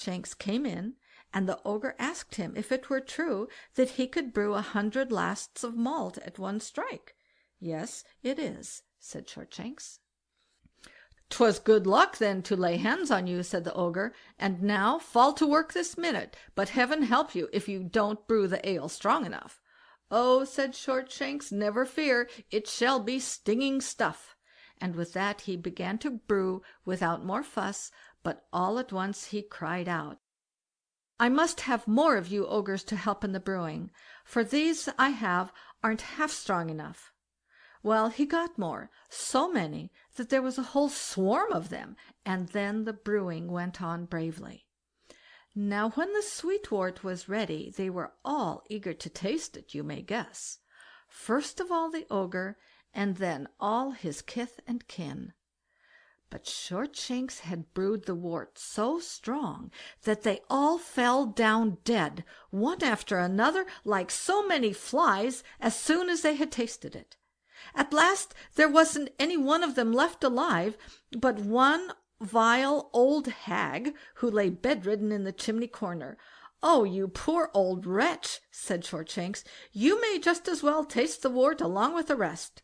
Shortshanks came in, and the ogre asked him if it were true that he could brew 100 lasts of malt at one strike. "Yes, it is", said Shortshanks. "'Twas good luck then to lay hands on you", said the ogre, "and now fall to work this minute, but heaven help you if you don't brew the ale strong enough." "Oh", said Shortshanks, "never fear, it shall be stinging stuff." And with that he began to brew without more fuss, but all at once he cried out: "I must have more of you ogres to help in the brewing, for these I have aren't half strong enough." Well, he got more, so many that there was a whole swarm of them, and then the brewing went on bravely. Now when the sweetwort was ready, they were all eager to taste it, you may guess. First of all the ogre, and then all his kith and kin. But Shortshanks had brewed the wort so strong that they all fell down dead, one after another, like so many flies, as soon as they had tasted it. At last there wasn't any one of them left alive, but one vile old hag, who lay bedridden in the chimney corner. "Oh, you poor old wretch", said Shortshanks, "you may just as well taste the wort along with the rest."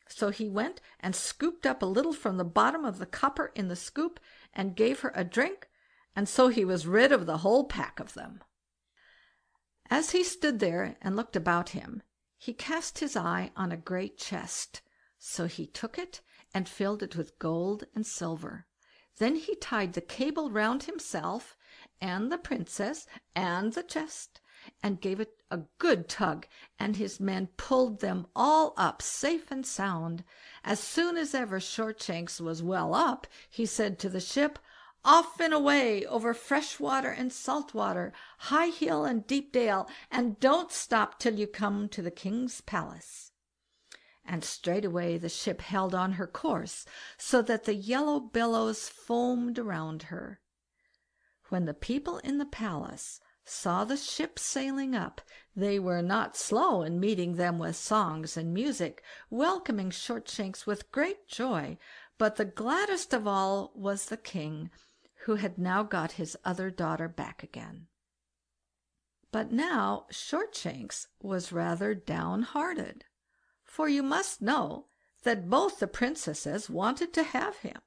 So he went and scooped up a little from the bottom of the copper in the scoop, and gave her a drink, and so he was rid of the whole pack of them. As he stood there and looked about him, he cast his eye on a great chest, so he took it and filled it with gold and silver. Then he tied the cable round himself and the princess and the chest, and gave it a good tug, and his men pulled them all up safe and sound. As soon as ever Shortshanks was well up, he said to the ship: "Off and away, over fresh water and salt water, high hill and deep dale, and don't stop till you come to the king's palace." And straightway the ship held on her course, so that the yellow billows foamed around her. When the people in the palace saw the ship sailing up, they were not slow in meeting them with songs and music, welcoming Shortshanks with great joy, but the gladdest of all was the king, who had now got his other daughter back again. But now Shortshanks was rather downhearted, for you must know that both the princesses wanted to have him,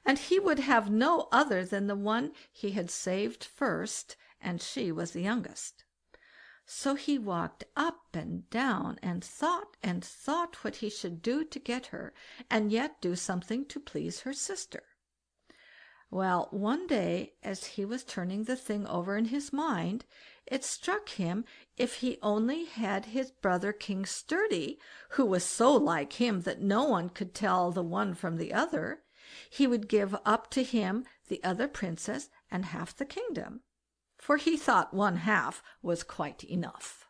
and he would have no other than the one he had saved first, and she was the youngest. So he walked up and down, and thought what he should do to get her, and yet do something to please her sister. Well, one day, as he was turning the thing over in his mind, it struck him if he only had his brother King Sturdy, who was so like him that no one could tell the one from the other, he would give up to him the other princess and half the kingdom, for he thought one half was quite enough.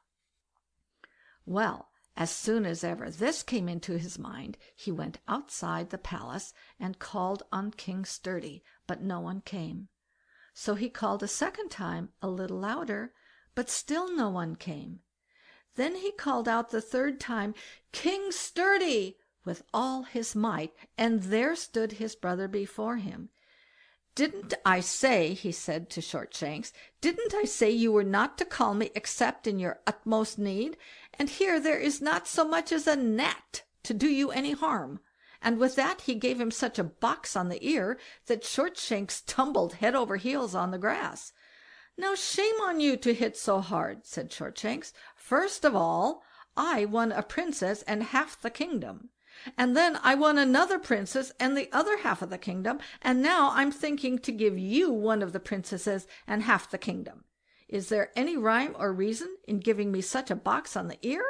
Well, as soon as ever this came into his mind, he went outside the palace and called on King Sturdy, but no one came. So he called a second time, a little louder, but still no one came. Then he called out the third time, "King Sturdy!" with all his might, and there stood his brother before him. "Didn't I say", he said to Shortshanks, "didn't I say you were not to call me except in your utmost need? And here there is not so much as a gnat to do you any harm." And with that he gave him such a box on the ear that Shortshanks tumbled head over heels on the grass. "Now shame on you to hit so hard", said Shortshanks. "First of all, I won a princess and half the kingdom, and then I won another princess and the other half of the kingdom, and now I'm thinking to give you one of the princesses and half the kingdom. Is there any rhyme or reason in giving me such a box on the ear?"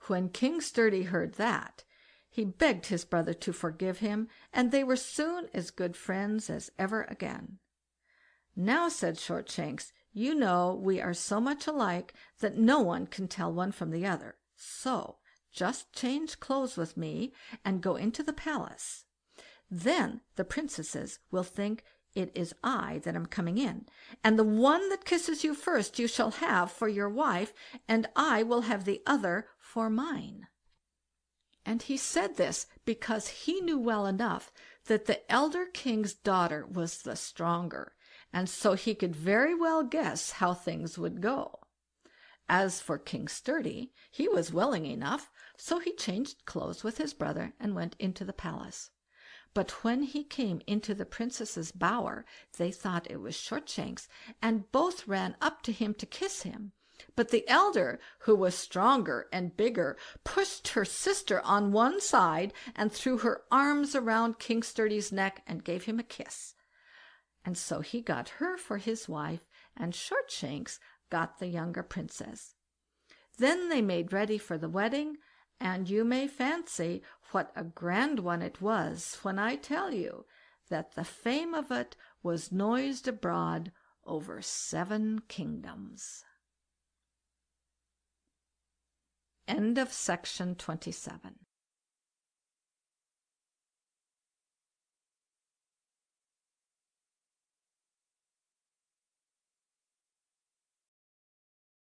When King Sturdy heard that, he begged his brother to forgive him, and they were soon as good friends as ever again. "Now", said Shortshanks, "you know we are so much alike that no one can tell one from the other, so just change clothes with me and go into the palace. Then the princesses will think it is I that am coming in, and the one that kisses you first you shall have for your wife, and I will have the other for mine." And he said this because he knew well enough that the elder king's daughter was the stronger, and so he could very well guess how things would go. As for King Sturdy, he was willing enough, so he changed clothes with his brother and went into the palace. But when he came into the princess's bower, they thought it was Shortshanks, and both ran up to him to kiss him. But the elder, who was stronger and bigger, pushed her sister on one side and threw her arms around King Sturdy's neck and gave him a kiss. And so he got her for his wife, and Shortshanks got the younger princess. Then they made ready for the wedding, and you may fancy what a grand one it was when I tell you that the fame of it was noised abroad over 7 kingdoms. End of section 27.